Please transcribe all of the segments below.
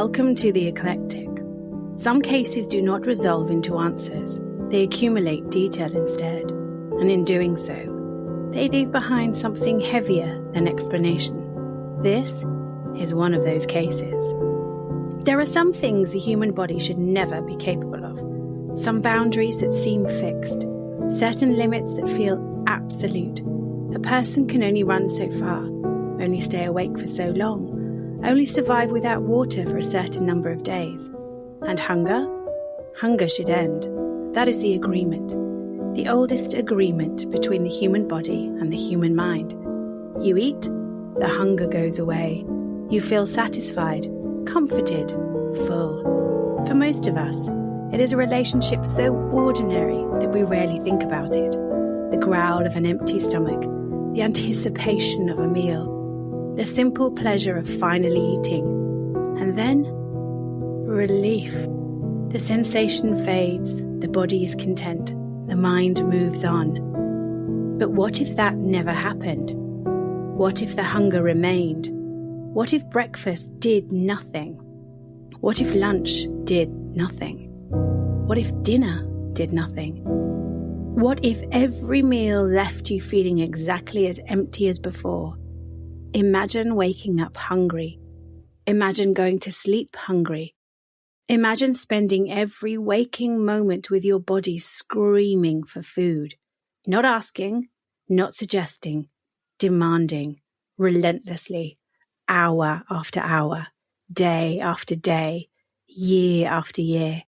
Welcome to the Eclectic. Some cases do not resolve into answers. They accumulate detail instead, and in doing so, they leave behind something heavier than explanation. This is one of those cases. There are some things the human body should never be capable of, some boundaries that seem fixed, certain limits that feel absolute. A person can only run so far, only stay awake for so long, only survive without water for a certain number of days. And hunger? Hunger should end. That is the agreement, the oldest agreement between the human body and the human mind. You eat, the hunger goes away. You feel satisfied, comforted, full. For most of us, it is a relationship so ordinary that we rarely think about it. The growl of an empty stomach, the anticipation of a meal, the simple pleasure of finally eating. And then, relief. The sensation fades, the body is content, the mind moves on. But what if that never happened? What if the hunger remained? What if breakfast did nothing? What if lunch did nothing? What if dinner did nothing? What if every meal left you feeling exactly as empty as before? Imagine waking up hungry. Imagine going to sleep hungry. Imagine spending every waking moment with your body screaming for food. Not asking, not suggesting, demanding, relentlessly, hour after hour, day after day, year after year.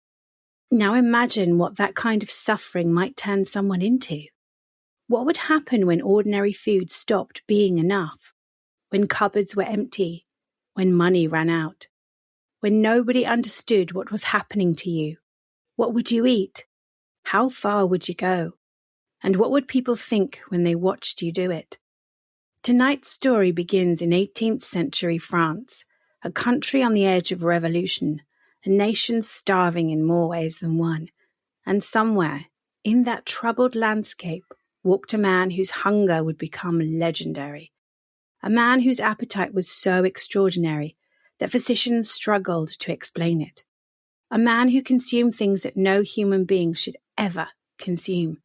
Now imagine what that kind of suffering might turn someone into. What would happen when ordinary food stopped being enough? When cupboards were empty? When money ran out? When nobody understood what was happening to you? What would you eat? How far would you go? And what would people think when they watched you do it? Tonight's story begins in 18th century France, a country on the edge of revolution, a nation starving in more ways than one. And somewhere, in that troubled landscape, walked a man whose hunger would become legendary. A man whose appetite was so extraordinary that physicians struggled to explain it. A man who consumed things that no human being should ever consume.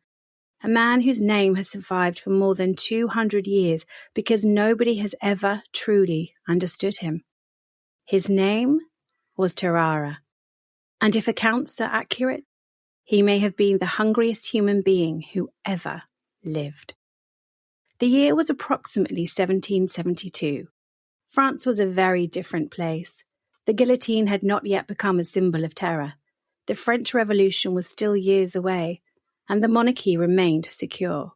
A man whose name has survived for more than 200 years because nobody has ever truly understood him. His name was Tarrare. And if accounts are accurate, he may have been the hungriest human being who ever lived. The year was approximately 1772. France was a very different place. The guillotine had not yet become a symbol of terror. The French Revolution was still years away, and the monarchy remained secure.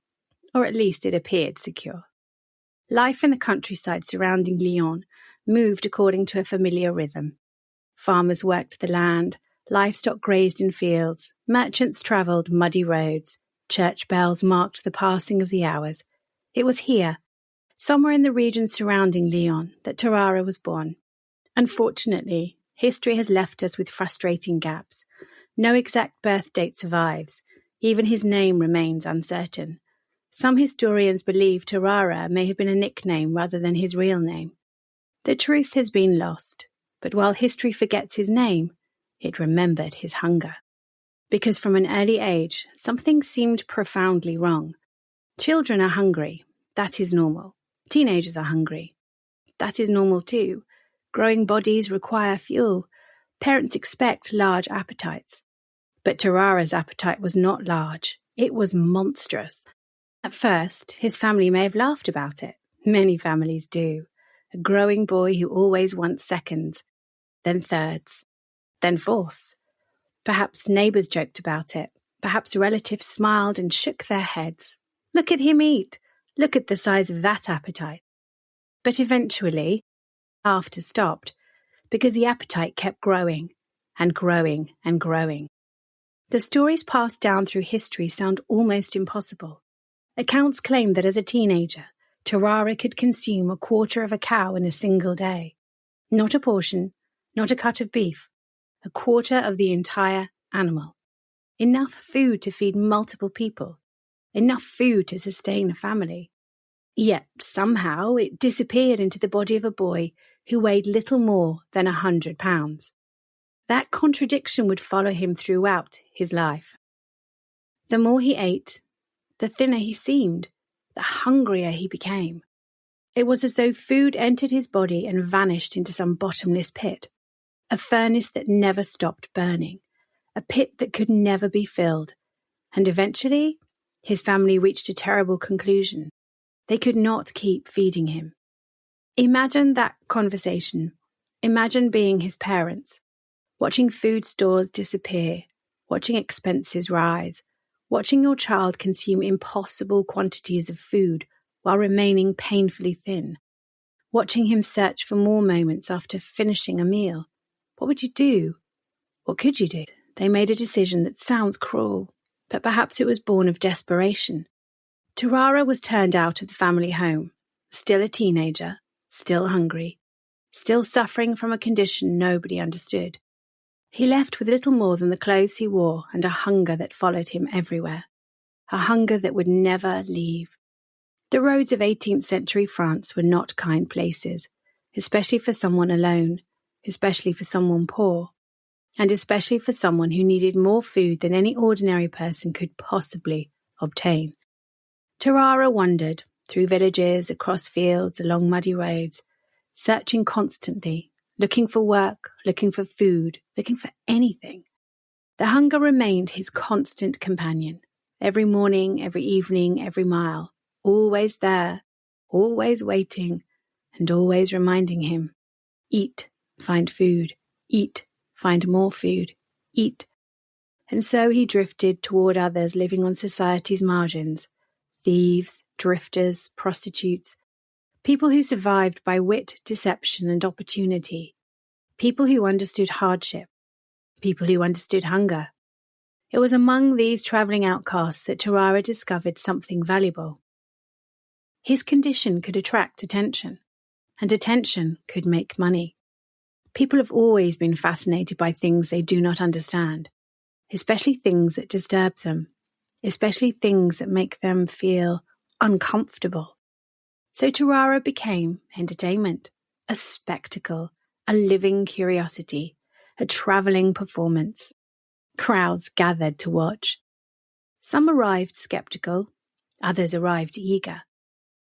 Or at least it appeared secure. Life in the countryside surrounding Lyon moved according to a familiar rhythm. Farmers worked the land, livestock grazed in fields, merchants travelled muddy roads, church bells marked the passing of the hours. It was here, somewhere in the region surrounding Lyon, that Tarrare was born. Unfortunately, history has left us with frustrating gaps. No exact birth date survives. Even his name remains uncertain. Some historians believe Tarrare may have been a nickname rather than his real name. The truth has been lost, but while history forgets his name, it remembered his hunger. Because from an early age, something seemed profoundly wrong. Children are hungry. That is normal. Teenagers are hungry. That is normal too. Growing bodies require fuel. Parents expect large appetites. But Tarrare's appetite was not large. It was monstrous. At first, his family may have laughed about it. Many families do. A growing boy who always wants seconds, then thirds, then fourths. Perhaps neighbours joked about it. Perhaps relatives smiled and shook their heads. Look at him eat. Look at the size of that appetite. But eventually, laughter stopped, because the appetite kept growing and growing and growing. The stories passed down through history sound almost impossible. Accounts claim that as a teenager, Tarrare could consume a quarter of a cow in a single day. Not a portion, not a cut of beef, a quarter of the entire animal. Enough food to feed multiple people. Enough food to sustain a family. Yet, somehow, it disappeared into the body of a boy who weighed little more than 100 pounds. That contradiction would follow him throughout his life. The more he ate, the thinner he seemed, the hungrier he became. It was as though food entered his body and vanished into some bottomless pit, a furnace that never stopped burning, a pit that could never be filled. And eventually, his family reached a terrible conclusion. They could not keep feeding him. Imagine that conversation. Imagine being his parents, watching food stores disappear, watching expenses rise, watching your child consume impossible quantities of food while remaining painfully thin, watching him search for more moments after finishing a meal. What would you do? What could you do? They made a decision that sounds cruel, but perhaps it was born of desperation. Tarrare was turned out of the family home, still a teenager, still hungry, still suffering from a condition nobody understood. He left with little more than the clothes he wore and a hunger that followed him everywhere, a hunger that would never leave. The roads of 18th century France were not kind places, especially for someone alone, especially for someone poor, and especially for someone who needed more food than any ordinary person could possibly obtain. Tarrare wandered through villages, across fields, along muddy roads, searching constantly, looking for work, looking for food, looking for anything. The hunger remained his constant companion, every morning, every evening, every mile, always there, always waiting, and always reminding him, eat, find food, eat, find more food, eat. And so he drifted toward others living on society's margins, thieves, drifters, prostitutes, people who survived by wit, deception, and opportunity, people who understood hardship, people who understood hunger. It was among these travelling outcasts that Tarrare discovered something valuable. His condition could attract attention, and attention could make money. People have always been fascinated by things they do not understand, especially things that disturb them, especially things that make them feel uncomfortable. So Tarrare became entertainment, a spectacle, a living curiosity, a travelling performance. Crowds gathered to watch. Some arrived skeptical, others arrived eager.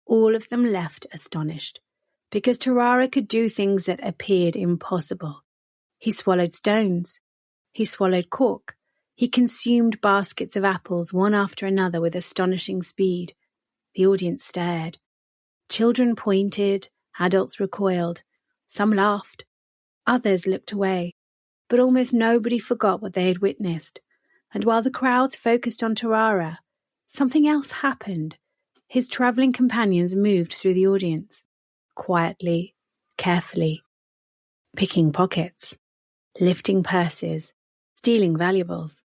All of them left astonished, because Tarrare could do things that appeared impossible. He swallowed stones. He swallowed cork. He consumed baskets of apples one after another with astonishing speed. The audience stared. Children pointed, adults recoiled. Some laughed. Others looked away. But almost nobody forgot what they had witnessed. And while the crowds focused on Tarrare, something else happened. His travelling companions moved through the audience, quietly, carefully, picking pockets, lifting purses, stealing valuables.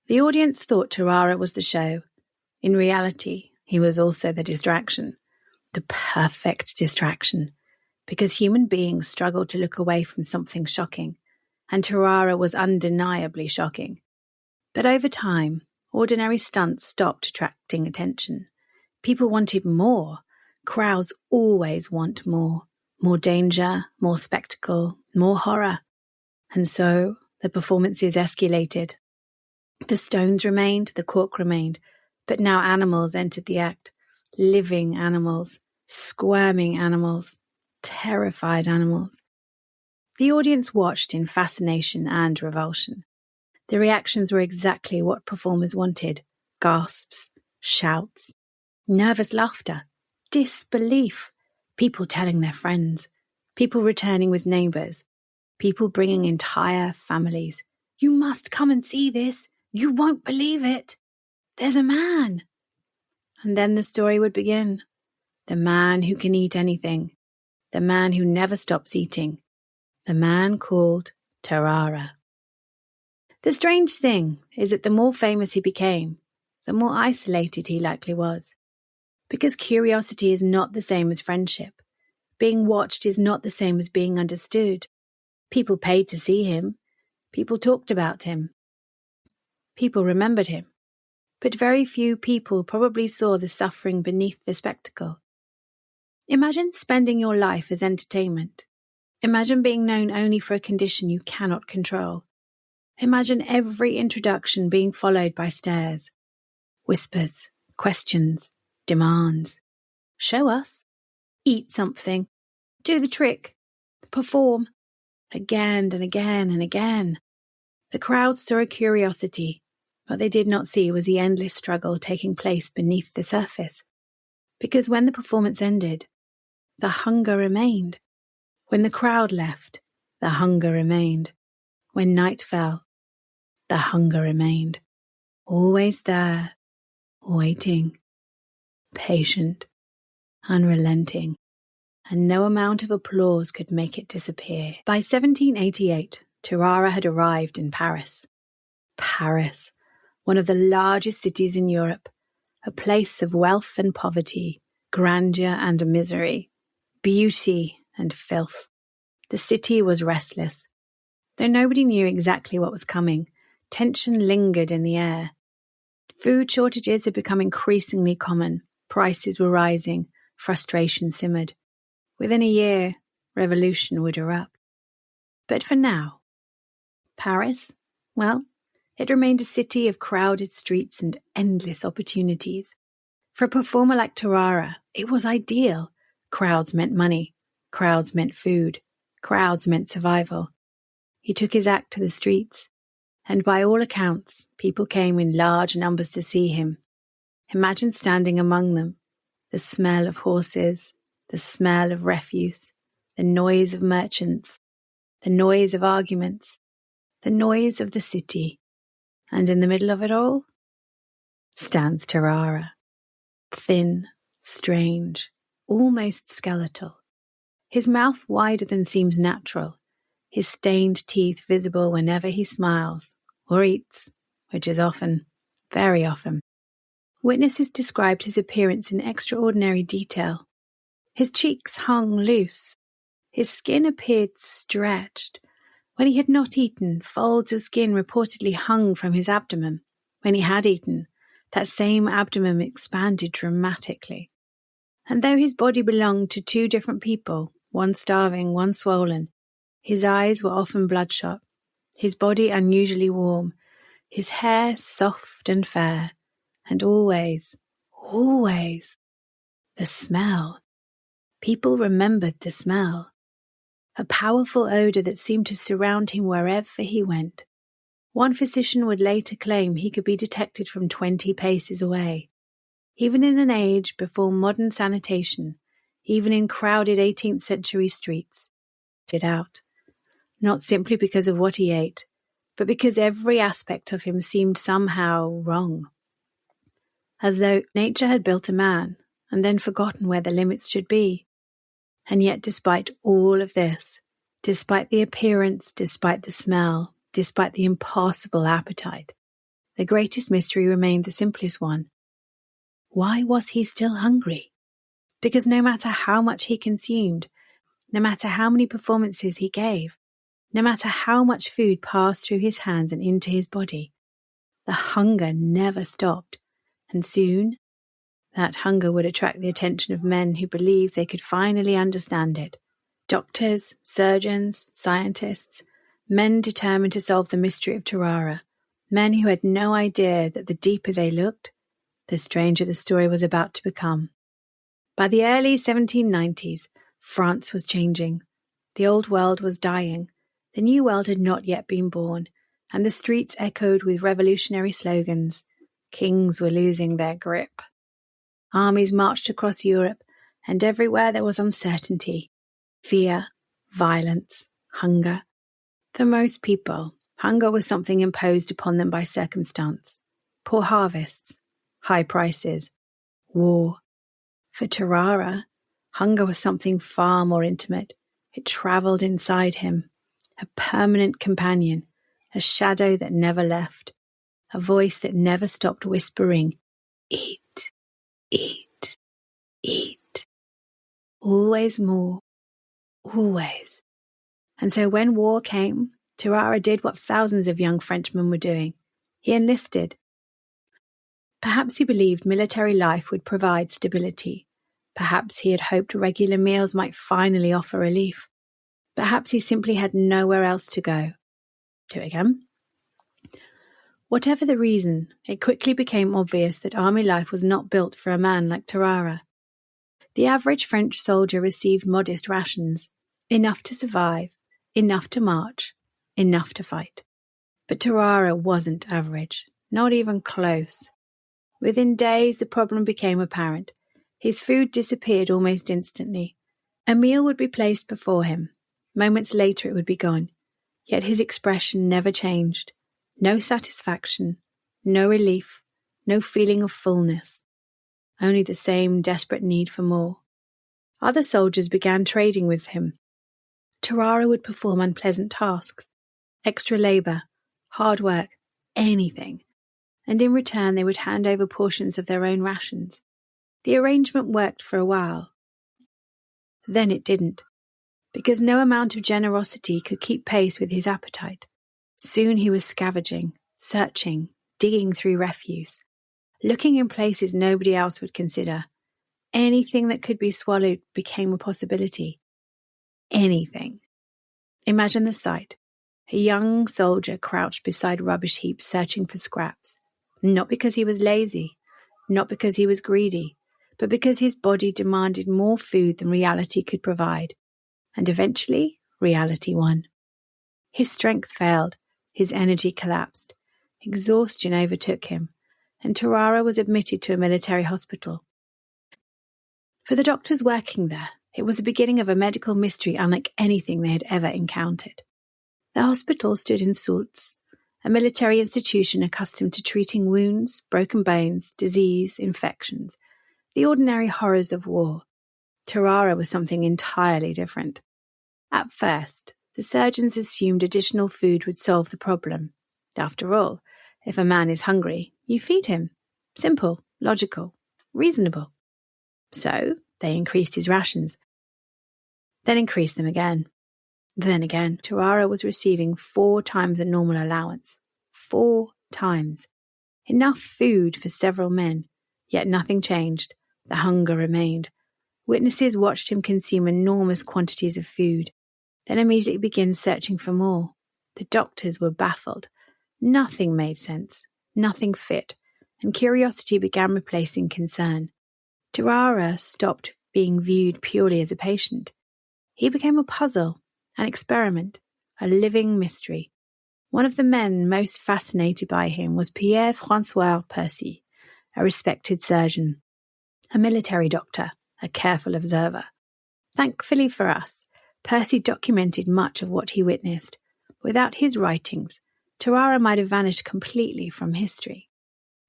The audience thought Tarrare was the show. In reality, he was also the distraction, the perfect distraction, because human beings struggle to look away from something shocking, and Tarrare was undeniably shocking. But over time, ordinary stunts stopped attracting attention. People wanted more. Crowds always want more. More danger, more spectacle, more horror. And so the performances escalated. The stones remained, the cork remained, but now animals entered the act. Living animals, squirming animals, terrified animals. The audience watched in fascination and revulsion. The reactions were exactly what performers wanted. Gasps, shouts, nervous laughter, disbelief, people telling their friends, people returning with neighbours, people bringing entire families. You must come and see this. You won't believe it. There's a man. And then the story would begin. The man who can eat anything. The man who never stops eating. The man called Tarrare. The strange thing is that the more famous he became, the more isolated he likely was. Because curiosity is not the same as friendship. Being watched is not the same as being understood. People paid to see him. People talked about him. People remembered him. But very few people probably saw the suffering beneath the spectacle. Imagine spending your life as entertainment. Imagine being known only for a condition you cannot control. Imagine every introduction being followed by stares, whispers, questions, demands. Show us. Eat something. Do the trick. Perform. Again and again and again. The crowd saw a curiosity. What they did not see was the endless struggle taking place beneath the surface. Because when the performance ended, the hunger remained. When the crowd left, the hunger remained. When night fell, the hunger remained. Always there, waiting, patient, unrelenting, and no amount of applause could make it disappear. By 1788, Tarrare had arrived in Paris. Paris, one of the largest cities in Europe, a place of wealth and poverty, grandeur and misery, beauty and filth. The city was restless. Though nobody knew exactly what was coming, tension lingered in the air. Food shortages had become increasingly common. Prices were rising. Frustration simmered. Within a year, revolution would erupt. But for now, Paris, well, it remained a city of crowded streets and endless opportunities. For a performer like Tarrare, it was ideal. Crowds meant money. Crowds meant food. Crowds meant survival. He took his act to the streets, and by all accounts, people came in large numbers to see him. Imagine standing among them, the smell of horses, the smell of refuse, the noise of merchants, the noise of arguments, the noise of the city, and in the middle of it all stands Tarrare, thin, strange, almost skeletal, his mouth wider than seems natural, his stained teeth visible whenever he smiles or eats, which is often, very often. Witnesses described his appearance in extraordinary detail. His cheeks hung loose. His skin appeared stretched. When he had not eaten, folds of skin reportedly hung from his abdomen. When he had eaten, that same abdomen expanded dramatically. And though his body belonged to two different people, one starving, one swollen, his eyes were often bloodshot, his body unusually warm, his hair soft and fair, and always, the smell. People remembered the smell. A powerful odour that seemed to surround him wherever he went. One physician would later claim he could be detected from 20 paces away. Even in an age before modern sanitation, even in crowded 18th century streets, stood out. Not simply because of what he ate, but because every aspect of him seemed somehow wrong. As though nature had built a man and then forgotten where the limits should be. And yet despite all of this, despite the appearance, despite the smell, despite the impossible appetite, the greatest mystery remained the simplest one. Why was he still hungry? Because no matter how much he consumed, no matter how many performances he gave, no matter how much food passed through his hands and into his body, the hunger never stopped, and soon that hunger would attract the attention of men who believed they could finally understand it. Doctors, surgeons, scientists, men determined to solve the mystery of Tarrare, men who had no idea that the deeper they looked, the stranger the story was about to become. By the early 1790s, France was changing. The old world was dying. The new world had not yet been born, and the streets echoed with revolutionary slogans. Kings were losing their grip. Armies marched across Europe, and everywhere there was uncertainty, fear, violence, hunger. For most people, hunger was something imposed upon them by circumstance. Poor harvests, high prices, war. For Tarrare, hunger was something far more intimate. It travelled inside him, a permanent companion, a shadow that never left, a voice that never stopped whispering, "Eat, eat, eat." Always more, always. And so when war came, Tarrare did what thousands of young Frenchmen were doing. He enlisted. Perhaps he believed military life would provide stability. Perhaps he had hoped regular meals might finally offer relief. Perhaps he simply had nowhere else to go. Do it again. Whatever the reason, it quickly became obvious that army life was not built for a man like Tarrare. The average French soldier received modest rations, enough to survive, enough to march, enough to fight. But Tarrare wasn't average, not even close. Within days, the problem became apparent. His food disappeared almost instantly. A meal would be placed before him. Moments later, it would be gone. Yet his expression never changed. No satisfaction, no relief, no feeling of fullness. Only the same desperate need for more. Other soldiers began trading with him. Tarrare would perform unpleasant tasks, extra labour, hard work, anything, and in return they would hand over portions of their own rations. The arrangement worked for a while. Then it didn't, because no amount of generosity could keep pace with his appetite. Soon he was scavenging, searching, digging through refuse, looking in places nobody else would consider. Anything that could be swallowed became a possibility. Anything. Imagine the sight. A young soldier crouched beside rubbish heaps searching for scraps. Not because he was lazy, not because he was greedy, but because his body demanded more food than reality could provide. And eventually, reality won. His strength failed, his energy collapsed, exhaustion overtook him, and Tarrare was admitted to a military hospital. For the doctors working there, it was the beginning of a medical mystery unlike anything they had ever encountered. The hospital stood in Soultz, a military institution accustomed to treating wounds, broken bones, disease, infections, the ordinary horrors of war. Tarrare was something entirely different. At first, the surgeons assumed additional food would solve the problem. After all, if a man is hungry, you feed him. Simple, logical, reasonable. So, they increased his rations, then increased them again. Then again, Tarrare was receiving 4 times the normal allowance. 4 times. Enough food for several men, yet nothing changed. The hunger remained. Witnesses watched him consume enormous quantities of food, then immediately begin searching for more. The doctors were baffled. Nothing made sense, nothing fit, and curiosity began replacing concern. Tarrare stopped being viewed purely as a patient. He became a puzzle, an experiment, a living mystery. One of the men most fascinated by him was Pierre-François Percy, a respected surgeon, a military doctor, a careful observer. Thankfully for us, Percy documented much of what he witnessed. Without his writings, Tarrare might have vanished completely from history.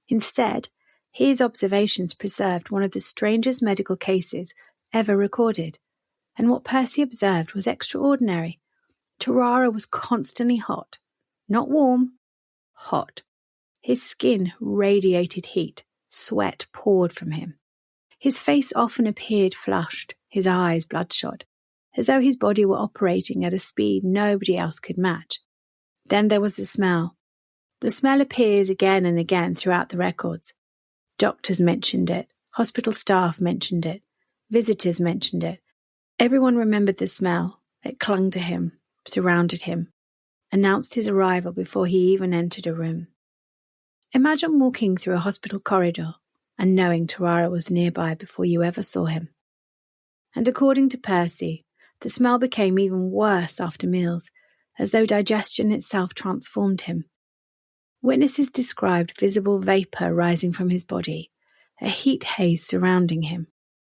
Instead, his observations preserved one of the strangest medical cases ever recorded, and what Percy observed was extraordinary. Tarrare was constantly hot. Not warm, hot. His skin radiated heat, sweat poured from him. His face often appeared flushed, his eyes bloodshot, as though his body were operating at a speed nobody else could match. Then there was the smell. The smell appears again and again throughout the records. Doctors mentioned it, hospital staff mentioned it, visitors mentioned it. Everyone remembered the smell. It clung to him, surrounded him, announced his arrival before he even entered a room. Imagine walking through a hospital corridor and knowing Tarrare was nearby before you ever saw him. And according to Percy, the smell became even worse after meals, as though digestion itself transformed him. Witnesses described visible vapour rising from his body, a heat haze surrounding him.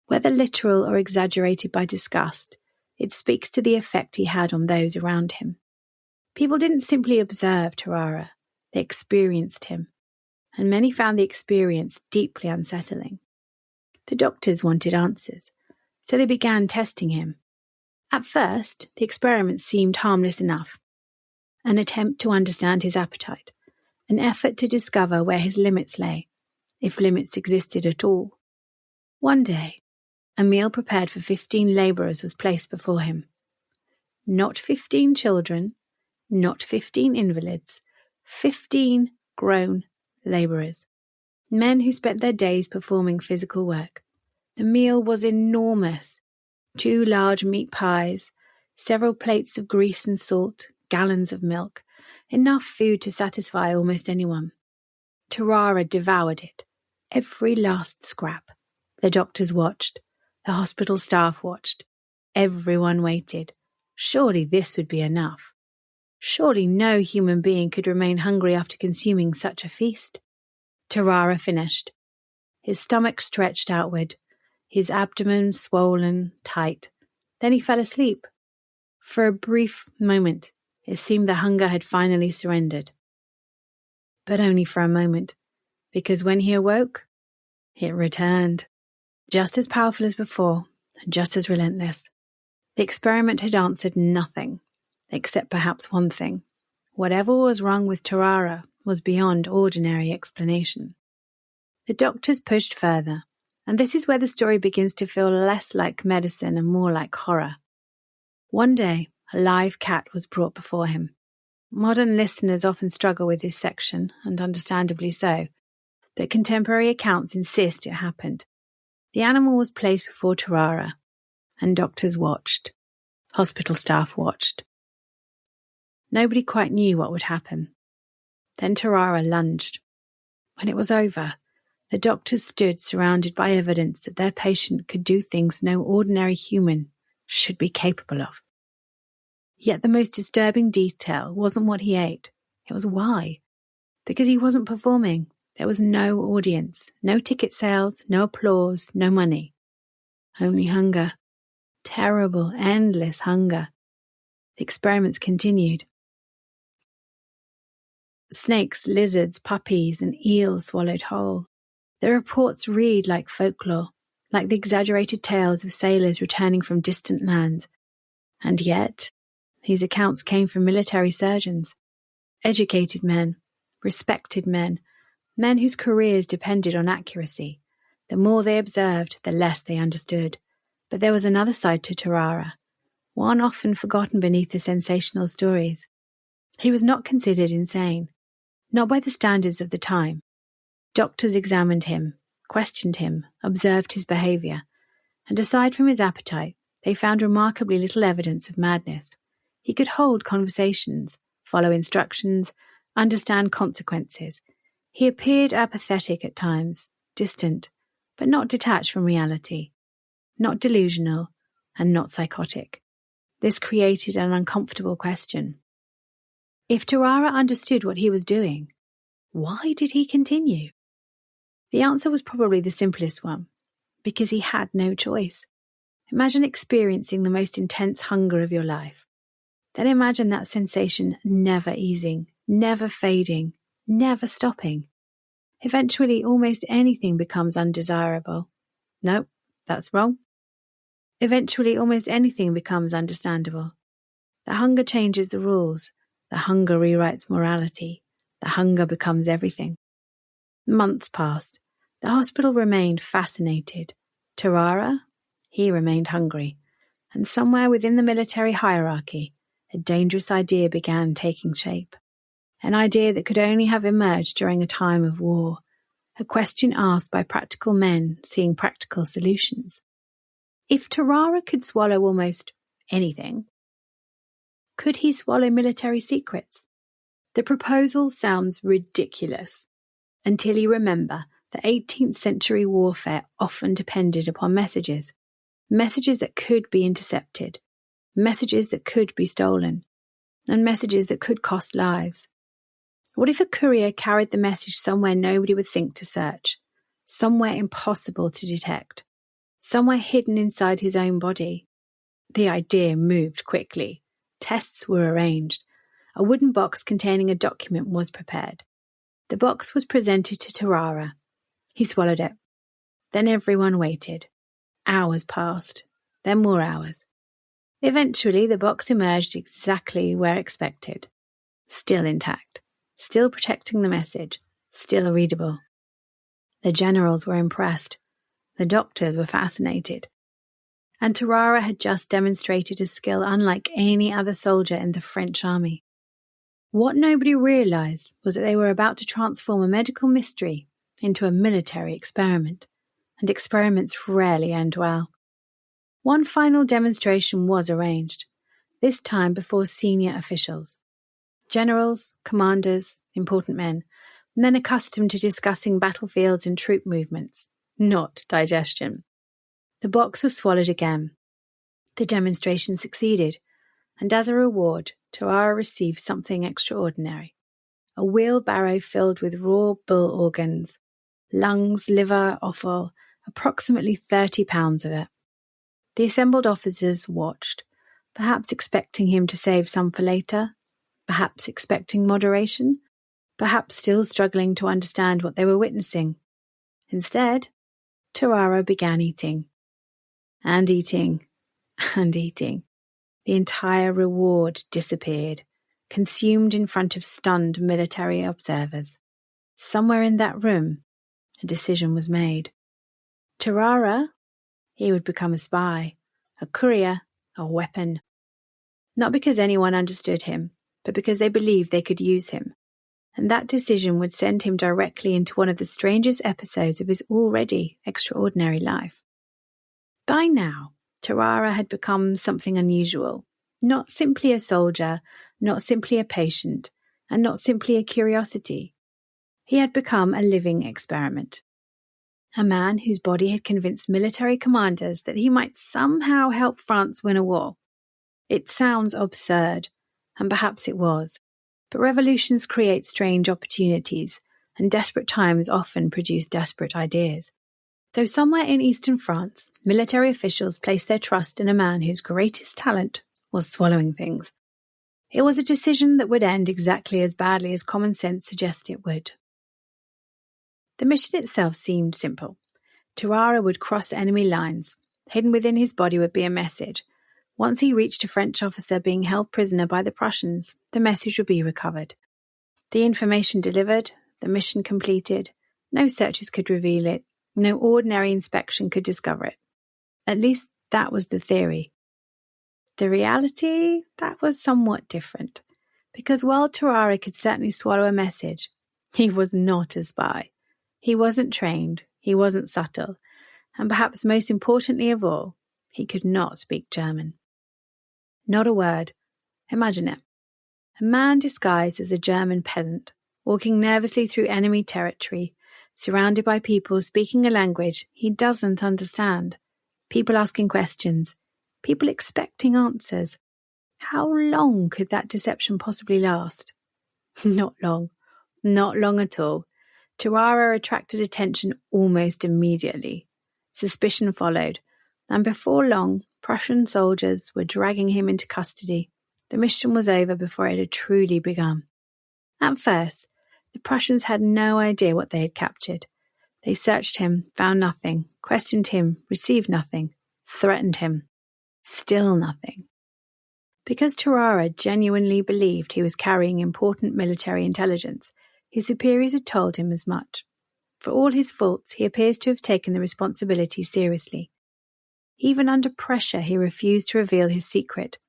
Whether literal or exaggerated by disgust, it speaks to the effect he had on those around him. People didn't simply observe Tarrare, they experienced him, and many found the experience deeply unsettling. The doctors wanted answers, so they began testing him. At first, the experiment seemed harmless enough. An attempt to understand his appetite, an effort to discover where his limits lay, if limits existed at all. One day, a meal prepared for 15 labourers was placed before him. Not 15 children, not 15 invalids, 15 grown labourers, men who spent their days performing physical work. The meal was enormous. 2 large meat pies, Several plates of grease and salt, gallons of milk, enough food to satisfy almost anyone. Tarrare devoured it, every last scrap. The doctors watched. The hospital staff watched. Everyone waited. Surely this would be enough. Surely no human being could remain hungry after consuming such a feast. Tarrare finished. His stomach stretched outward, his abdomen swollen, tight. Then he fell asleep. For a brief moment, it seemed the hunger had finally surrendered. But only for a moment, because when he awoke, it returned. Just as powerful as before, and just as relentless. The experiment had answered nothing, except perhaps one thing. Whatever was wrong with Tarrare was beyond ordinary explanation. The doctors pushed further, and this is where the story begins to feel less like medicine and more like horror. One day, a live cat was brought before him. Modern listeners often struggle with this section, and understandably so, but contemporary accounts insist it happened. The animal was placed before Tarrare, and doctors watched. Hospital staff watched. Nobody quite knew what would happen. Then Tarrare lunged. When it was over, the doctors stood surrounded by evidence that their patient could do things no ordinary human should be capable of. Yet the most disturbing detail wasn't what he ate, it was why. Because he wasn't performing. There was no audience, no ticket sales, no applause, no money. Only hunger. Terrible, endless hunger. The experiments continued. Snakes, lizards, puppies, and eels swallowed whole. The reports read like folklore, like the exaggerated tales of sailors returning from distant lands. And yet, these accounts came from military surgeons, educated men, respected men whose careers depended on accuracy. The more they observed, the less they understood. But there was another side to Tarrare, one often forgotten beneath the sensational stories. He was not considered insane, not by the standards of the time. Doctors examined him, questioned him, observed his behaviour, and aside from his appetite, they found remarkably little evidence of madness. He could hold conversations, follow instructions, understand consequences. He appeared apathetic at times, distant, but not detached from reality, not delusional, and not psychotic. This created an uncomfortable question. If Tarrare understood what he was doing, why did he continue? The answer was probably the simplest one, because he had no choice. Imagine experiencing the most intense hunger of your life. Then imagine that sensation never easing, never fading, never stopping. Eventually, almost anything becomes undesirable. No, that's wrong. Eventually, almost anything becomes understandable. The hunger changes the rules. The hunger rewrites morality. The hunger becomes everything. Months passed. The hospital remained fascinated. Tarrare, he remained hungry. And somewhere within the military hierarchy, a dangerous idea began taking shape. An idea that could only have emerged during a time of war. A question asked by practical men seeing practical solutions. If Tarrare could swallow almost anything, could he swallow military secrets? The proposal sounds ridiculous, until you remember that 18th century warfare often depended upon messages that could be intercepted, messages that could be stolen, and messages that could cost lives. What if a courier carried the message somewhere nobody would think to search, somewhere impossible to detect, somewhere hidden inside his own body? The idea moved quickly. Tests were arranged. A wooden box containing a document was prepared. The box was presented to Tarrare. He swallowed it. Then everyone waited. Hours passed, then more hours. Eventually, the box emerged exactly where expected. Still intact, still protecting the message, still readable. The generals were impressed. The doctors were fascinated. And Tarrare had just demonstrated a skill unlike any other soldier in the French army. What nobody realized was that they were about to transform a medical mystery into a military experiment, and experiments rarely end well. One final demonstration was arranged. this time before senior officials. Generals, commanders, important men, men accustomed to discussing battlefields and troop movements, not digestion. The box was swallowed again. The demonstration succeeded, and as a reward, Tarrare received something extraordinary. A wheelbarrow filled with raw bull organs, lungs, liver, offal, approximately 30 pounds of it. The assembled officers watched, perhaps expecting him to save some for later, perhaps expecting moderation, perhaps still struggling to understand what they were witnessing. Instead, Tarrare began eating. And eating. And eating. The entire reward disappeared, consumed in front of stunned military observers. Somewhere in that room, a decision was made. Tarrare, he would become a spy, a courier, a weapon. Not because anyone understood him, but because they believed they could use him. And that decision would send him directly into one of the strangest episodes of his already extraordinary life. By now, Tarrare had become something unusual, not simply a soldier, not simply a patient, and not simply a curiosity. He had become a living experiment. A man whose body had convinced military commanders that he might somehow help France win a war. It sounds absurd, and perhaps it was, but revolutions create strange opportunities, and desperate times often produce desperate ideas. So somewhere in eastern France, military officials placed their trust in a man whose greatest talent was swallowing things. It was a decision that would end exactly as badly as common sense suggested it would. The mission itself seemed simple. Tarrare would cross enemy lines. Hidden within his body would be a message. Once he reached a French officer being held prisoner by the Prussians, the message would be recovered. The information delivered, the mission completed. No searches could reveal it. No ordinary inspection could discover it. At least that was the theory. The reality, that was somewhat different. Because while Tarrare could certainly swallow a message, he was not a spy. He wasn't trained, he wasn't subtle, and perhaps most importantly of all, he could not speak German. Not a word. Imagine it. A man disguised as a German peasant, walking nervously through enemy territory, surrounded by people speaking a language he doesn't understand, people asking questions, people expecting answers. How long could that deception possibly last? Not long. Not long at all. Tarrare attracted attention almost immediately. Suspicion followed, and before long, Prussian soldiers were dragging him into custody. The mission was over before it had truly begun. At first, the Prussians had no idea what they had captured. They searched him, found nothing, questioned him, received nothing, threatened him. Still nothing. Because Tarrare genuinely believed he was carrying important military intelligence, his superiors had told him as much. For all his faults, he appears to have taken the responsibility seriously. Even under pressure, he refused to reveal his secret.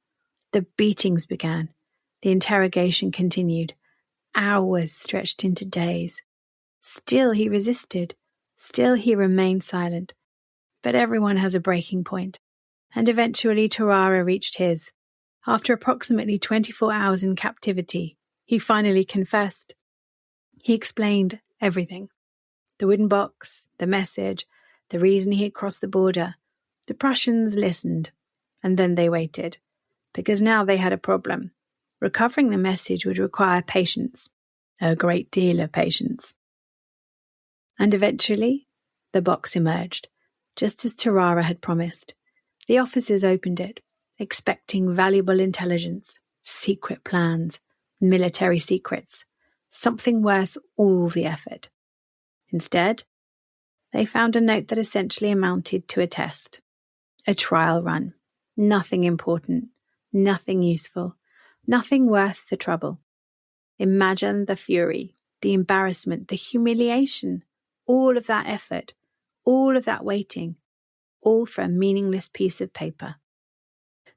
The beatings began. The interrogation continued. Hours stretched into days. Still he resisted. Still he remained silent. But everyone has a breaking point. And eventually Tarrare reached his. After approximately 24 hours in captivity, he finally confessed. He explained everything. The wooden box, the message, the reason he had crossed the border. The Prussians listened, and then they waited, because now they had a problem. Recovering the message would require patience, a great deal of patience. And eventually, the box emerged, just as Tarrare had promised. The officers opened it, expecting valuable intelligence, secret plans, military secrets, something worth all the effort. Instead, they found a note that essentially amounted to a test, a trial run. Nothing important, nothing useful, nothing worth the trouble. Imagine the fury, the embarrassment, the humiliation, all of that effort, all of that waiting, all for a meaningless piece of paper.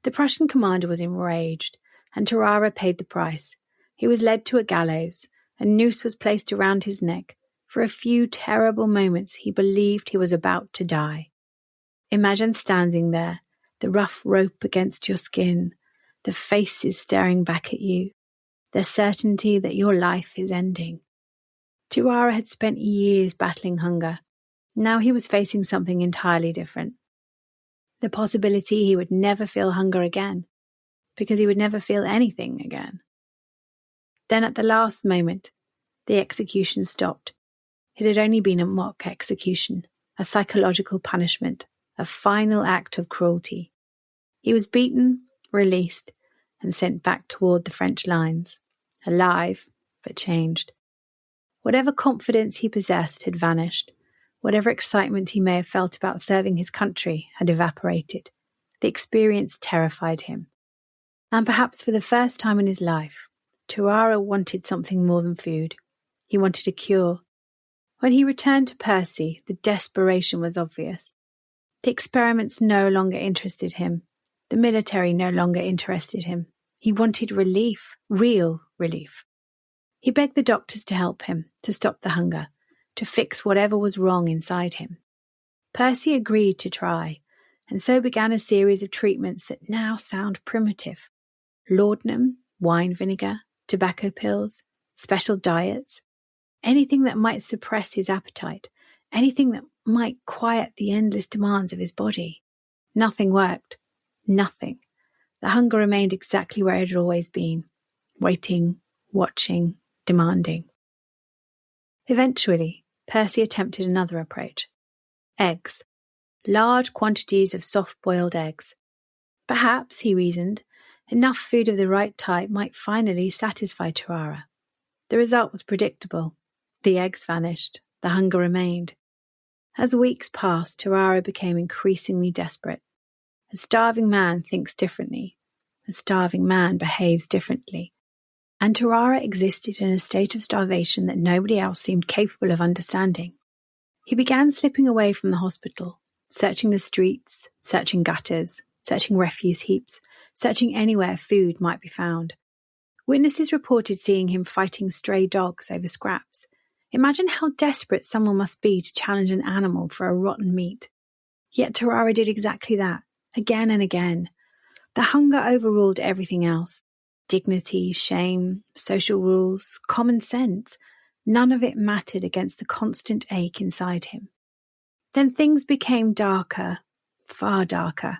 The Prussian commander was enraged, and Tarrare paid the price. He was led to a gallows. A noose was placed around his neck. For a few terrible moments he believed he was about to die. Imagine standing there, the rough rope against your skin, the faces staring back at you, the certainty that your life is ending. Tarrare had spent years battling hunger. Now he was facing something entirely different. The possibility he would never feel hunger again, because he would never feel anything again. Then at the last moment, the execution stopped. It had only been a mock execution, a psychological punishment, a final act of cruelty. He was beaten, released, and sent back toward the French lines, alive but changed. Whatever confidence he possessed had vanished. Whatever excitement he may have felt about serving his country had evaporated. The experience terrified him. And perhaps for the first time in his life, Tarrare wanted something more than food. He wanted a cure. When he returned to Percy, the desperation was obvious. The experiments no longer interested him. The military no longer interested him. He wanted relief, real relief. He begged the doctors to help him, to stop the hunger, to fix whatever was wrong inside him. Percy agreed to try, and so began a series of treatments that now sound primitive. Laudanum, wine vinegar, tobacco pills, special diets, anything that might suppress his appetite, anything that might quiet the endless demands of his body. Nothing worked. Nothing. The hunger remained exactly where it had always been, waiting, watching, demanding. Eventually, Percy attempted another approach. Eggs. Large quantities of soft-boiled eggs. Perhaps, he reasoned, enough food of the right type might finally satisfy Tarrare. The result was predictable. The eggs vanished. The hunger remained. As weeks passed, Tarrare became increasingly desperate. A starving man thinks differently. A starving man behaves differently. And Tarrare existed in a state of starvation that nobody else seemed capable of understanding. He began slipping away from the hospital, searching the streets, searching gutters, searching refuse heaps, searching anywhere food might be found. Witnesses reported seeing him fighting stray dogs over scraps. Imagine how desperate someone must be to challenge an animal for a rotten meat. Yet Tarrare did exactly that, again and again. The hunger overruled everything else. Dignity, shame, social rules, common sense. None of it mattered against the constant ache inside him. Then things became darker, far darker.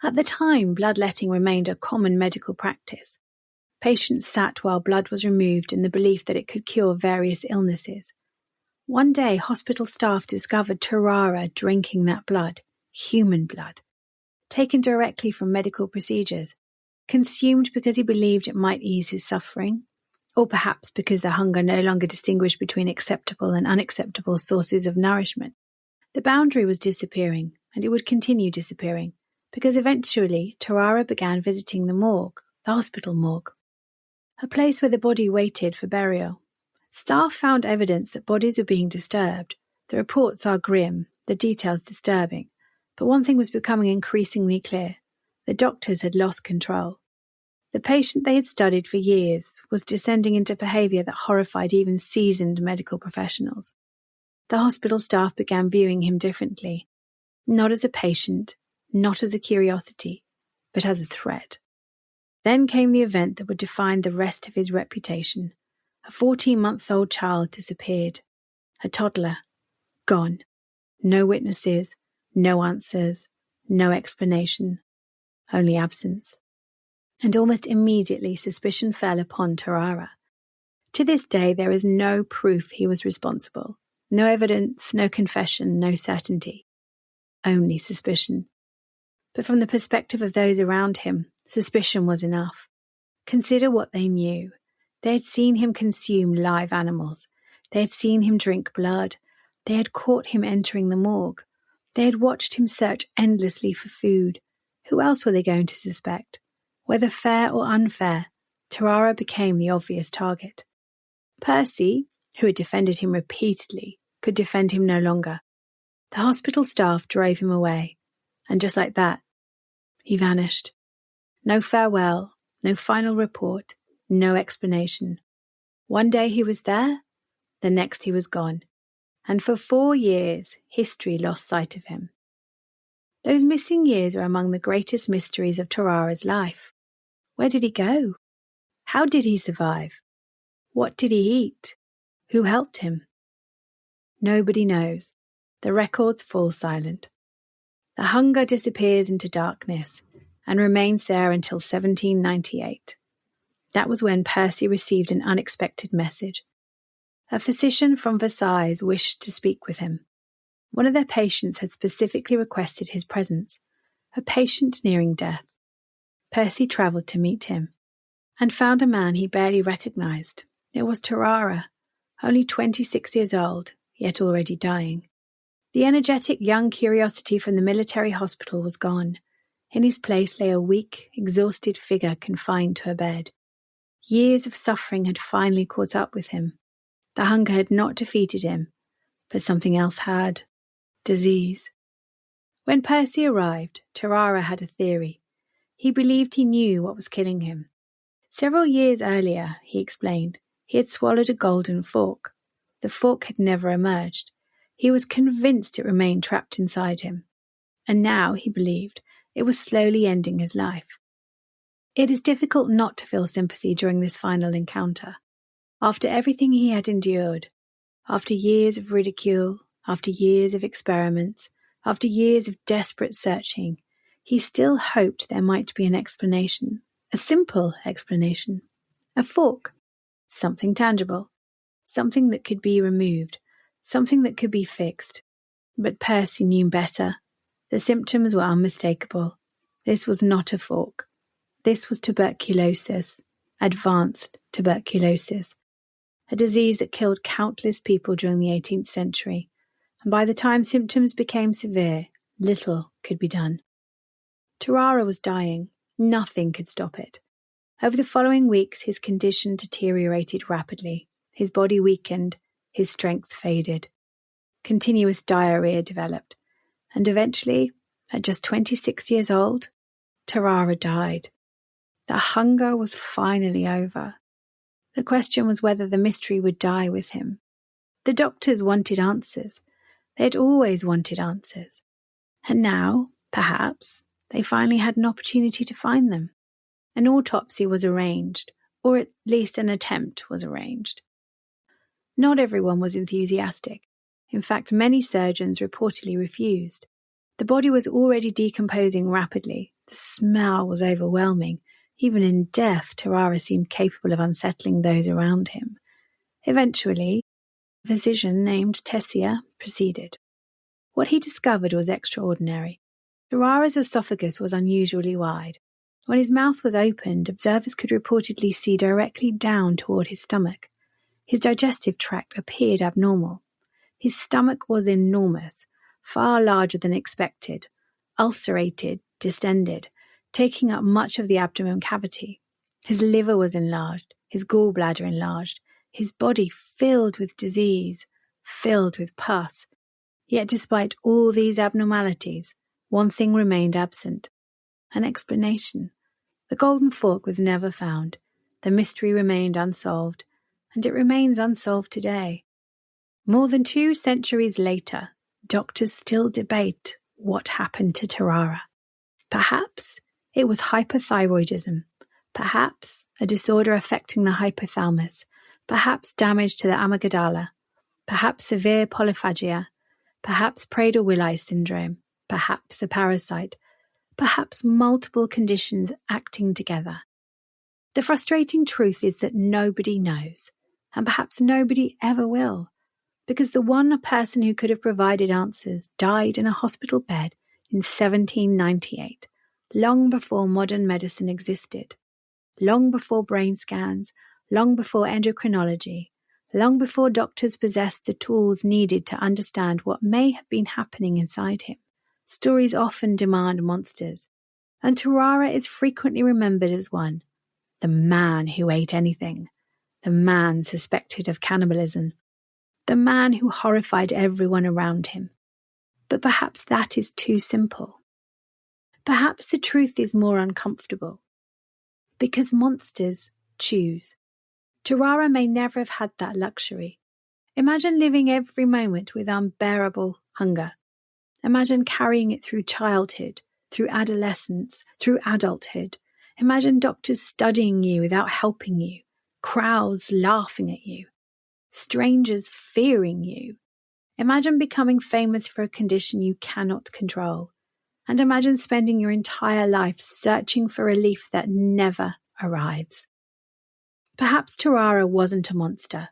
At the time, bloodletting remained a common medical practice. Patients sat while blood was removed in the belief that it could cure various illnesses. One day, hospital staff discovered Tarrare drinking that blood, human blood, taken directly from medical procedures, consumed because he believed it might ease his suffering, or perhaps because the hunger no longer distinguished between acceptable and unacceptable sources of nourishment. The boundary was disappearing, and it would continue disappearing, because eventually Tarrare began visiting the morgue, the hospital morgue, a place where the body waited for burial. Staff found evidence that bodies were being disturbed. The reports are grim, the details disturbing, but one thing was becoming increasingly clear. The doctors had lost control. The patient they had studied for years was descending into behaviour that horrified even seasoned medical professionals. The hospital staff began viewing him differently, not as a patient, not as a curiosity, but as a threat. Then came the event that would define the rest of his reputation. A 14-month-old child disappeared. A toddler. Gone. No witnesses, no answers, no explanation, only absence. And almost immediately suspicion fell upon Tarrare. To this day there is no proof he was responsible. No evidence, no confession, no certainty. Only suspicion. But from the perspective of those around him, suspicion was enough. Consider what they knew. They had seen him consume live animals. They had seen him drink blood. They had caught him entering the morgue. They had watched him search endlessly for food. Who else were they going to suspect? Whether fair or unfair, Tarrare became the obvious target. Percy, who had defended him repeatedly, could defend him no longer. The hospital staff drove him away, and just like that, he vanished. No farewell, no final report, no explanation. One day he was there, the next he was gone, and for 4 years history lost sight of him. Those missing years are among the greatest mysteries of Tarrare's life. Where did he go? How did he survive? What did he eat? Who helped him? Nobody knows. The records fall silent. The hunger disappears into darkness and remains there until 1798. That was when Percy received an unexpected message. A physician from Versailles wished to speak with him. One of their patients had specifically requested his presence, a patient nearing death. Percy travelled to meet him and found a man he barely recognised. It was Tarrare, only 26 years old, yet already dying. The energetic young curiosity from the military hospital was gone. In his place lay a weak, exhausted figure confined to a bed. Years of suffering had finally caught up with him. The hunger had not defeated him, but something else had. Disease. When Percy arrived, Tarrare had a theory. He believed he knew what was killing him. Several years earlier, he explained, he had swallowed a golden fork. The fork had never emerged. He was convinced it remained trapped inside him. And now, he believed, it was slowly ending his life. It is difficult not to feel sympathy during this final encounter. After everything he had endured, after years of ridicule, after years of experiments, after years of desperate searching, he still hoped there might be an explanation, a simple explanation. A fork, something tangible, something that could be removed, something that could be fixed. But Percy knew better. The symptoms were unmistakable. This was not a fork. This was tuberculosis, advanced tuberculosis, a disease that killed countless people during the 18th century, and by the time symptoms became severe, little could be done. Tarrare was dying. Nothing could stop it. Over the following weeks, his condition deteriorated rapidly. His body weakened, his strength faded. Continuous diarrhea developed, and eventually, at just 26 years old, Tarrare died. The hunger was finally over. The question was whether the mystery would die with him. The doctors wanted answers. They had always wanted answers. And now, perhaps, they finally had an opportunity to find them. An autopsy was arranged, or at least an attempt was arranged. Not everyone was enthusiastic. In fact, many surgeons reportedly refused. The body was already decomposing rapidly. The smell was overwhelming. Even in death, Tarrare seemed capable of unsettling those around him. Eventually, a physician named Tessia proceeded. What he discovered was extraordinary. Tarrare's esophagus was unusually wide. When his mouth was opened, observers could reportedly see directly down toward his stomach. His digestive tract appeared abnormal. His stomach was enormous, far larger than expected, ulcerated, distended, taking up much of the abdomen cavity. His liver was enlarged, his gallbladder enlarged, his body filled with disease, filled with pus. Yet despite all these abnormalities, one thing remained absent: an explanation. The golden fork was never found. The mystery remained unsolved, and it remains unsolved today. More than 2 centuries later, doctors still debate what happened to Tarrare. Perhaps it was hypothyroidism, perhaps a disorder affecting the hypothalamus, perhaps damage to the amygdala, perhaps severe polyphagia, perhaps Prader-Willi syndrome, perhaps a parasite, perhaps multiple conditions acting together. The frustrating truth is that nobody knows, and perhaps nobody ever will, because the one person who could have provided answers died in a hospital bed in 1798, long before modern medicine existed, long before brain scans, long before endocrinology, long before doctors possessed the tools needed to understand what may have been happening inside him. Stories often demand monsters, and Tarrare is frequently remembered as one, the man who ate anything, the man suspected of cannibalism, the man who horrified everyone around him. But perhaps that is too simple. Perhaps the truth is more uncomfortable, because monsters choose. Tarrare may never have had that luxury. Imagine living every moment with unbearable hunger. Imagine carrying it through childhood, through adolescence, through adulthood. Imagine doctors studying you without helping you, crowds laughing at you, strangers fearing you. Imagine becoming famous for a condition you cannot control. And imagine spending your entire life searching for relief that never arrives. Perhaps Tarrare wasn't a monster.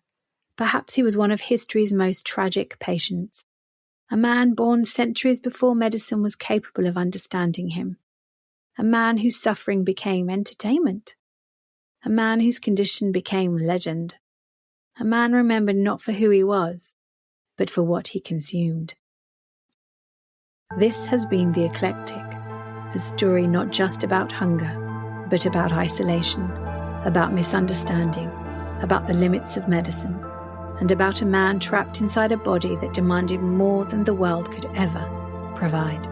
Perhaps he was one of history's most tragic patients. A man born centuries before medicine was capable of understanding him. A man whose suffering became entertainment. A man whose condition became legend. A man remembered not for who he was, but for what he consumed. This has been The Eclectic, a story not just about hunger, but about isolation, about misunderstanding, about the limits of medicine, and about a man trapped inside a body that demanded more than the world could ever provide.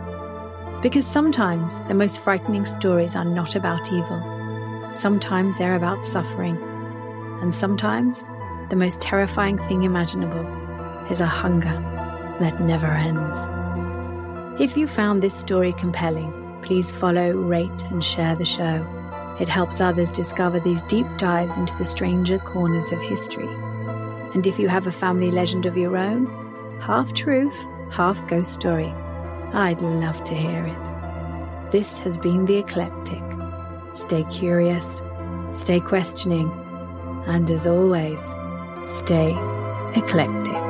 Because sometimes the most frightening stories are not about evil. Sometimes they're about suffering. And sometimes the most terrifying thing imaginable is a hunger that never ends. If you found this story compelling, please follow, rate, and share the show. It helps others discover these deep dives into the stranger corners of history. And if you have a family legend of your own, half truth, half ghost story, I'd love to hear it. This has been The Eclectic. Stay curious, stay questioning, and as always, stay eclectic.